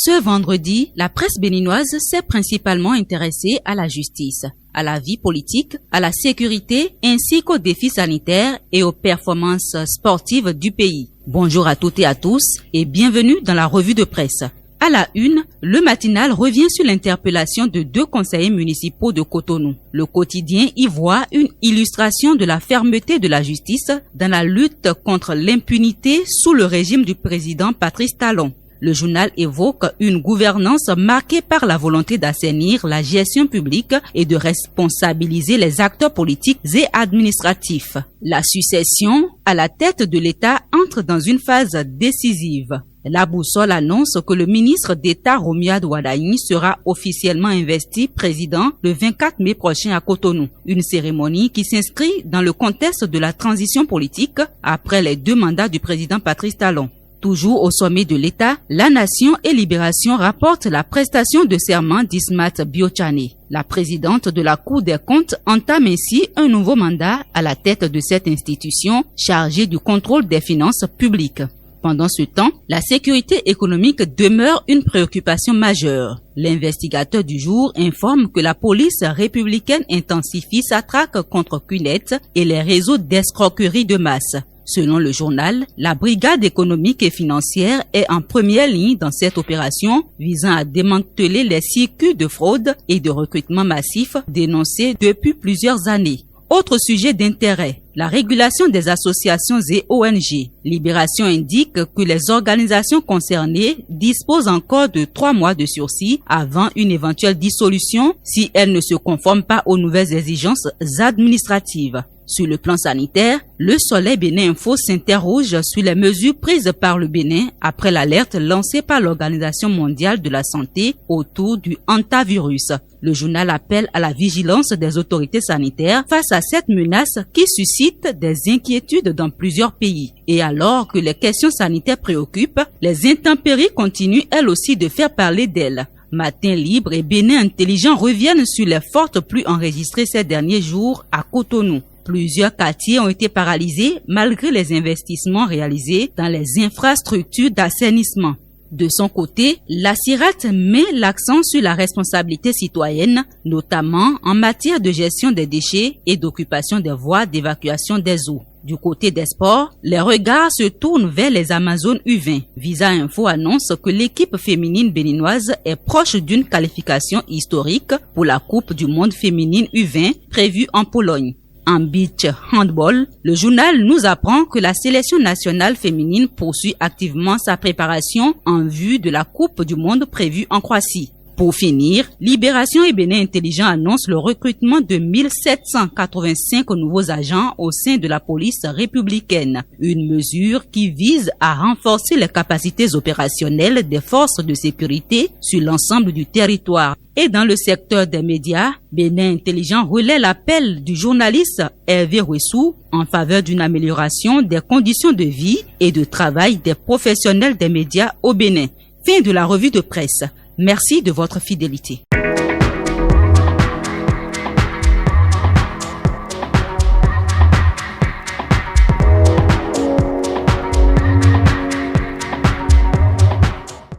Ce vendredi, la presse béninoise s'est principalement intéressée à la justice, à la vie politique, à la sécurité ainsi qu'aux défis sanitaires et aux performances sportives du pays. Bonjour à toutes et à tous et bienvenue dans la revue de presse. À la une, le matinal revient sur l'interpellation de 2 conseillers municipaux de Cotonou. Le quotidien y voit une illustration de la fermeté de la justice dans la lutte contre l'impunité sous le régime du président Patrice Talon. Le journal évoque une gouvernance marquée par la volonté d'assainir la gestion publique et de responsabiliser les acteurs politiques et administratifs. La succession à la tête de l'État entre dans une phase décisive. La boussole annonce que le ministre d'État Romuald Wardani sera officiellement investi président le 24 mai prochain à Cotonou. Une cérémonie qui s'inscrit dans le contexte de la transition politique après les 2 mandats du président Patrice Talon. Toujours au sommet de l'État, La Nation et Libération rapportent la prestation de serment d'Ismat Biochane. La présidente de la Cour des comptes entame ainsi un nouveau mandat à la tête de cette institution chargée du contrôle des finances publiques. Pendant ce temps, la sécurité économique demeure une préoccupation majeure. L'investigateur du jour informe que la police républicaine intensifie sa traque contre Cunette et les réseaux d'escroquerie de masse. Selon le journal, la brigade économique et financière est en première ligne dans cette opération visant à démanteler les circuits de fraude et de recrutement massif dénoncés depuis plusieurs années. Autre sujet d'intérêt, la régulation des associations et ONG. Libération indique que les organisations concernées disposent encore de 3 mois de sursis avant une éventuelle dissolution si elles ne se conforment pas aux nouvelles exigences administratives. Sur le plan sanitaire, le Soleil Bénin Info s'interroge sur les mesures prises par le Bénin après l'alerte lancée par l'Organisation mondiale de la santé autour du hantavirus. Le journal appelle à la vigilance des autorités sanitaires face à cette menace qui suscite des inquiétudes dans plusieurs pays. Et alors que les questions sanitaires préoccupent, les intempéries continuent elles aussi de faire parler d'elles. Matin Libre et Bénin Intelligent reviennent sur les fortes pluies enregistrées ces derniers jours à Cotonou. Plusieurs quartiers ont été paralysés malgré les investissements réalisés dans les infrastructures d'assainissement. De son côté, la CIRAT met l'accent sur la responsabilité citoyenne, notamment en matière de gestion des déchets et d'occupation des voies d'évacuation des eaux. Du côté des sports, les regards se tournent vers les Amazones U20. Visa Info annonce que l'équipe féminine béninoise est proche d'une qualification historique pour la Coupe du monde féminine U20 prévue en Pologne. En beach handball, le journal nous apprend que la sélection nationale féminine poursuit activement sa préparation en vue de la Coupe du monde prévue en Croatie. Pour finir, Libération et Bénin Intelligent annoncent le recrutement de 1785 nouveaux agents au sein de la police républicaine. Une mesure qui vise à renforcer les capacités opérationnelles des forces de sécurité sur l'ensemble du territoire. Et dans le secteur des médias, Bénin Intelligent relaie l'appel du journaliste Hervé Ouessou en faveur d'une amélioration des conditions de vie et de travail des professionnels des médias au Bénin. Fin de la revue de presse. Merci de votre fidélité.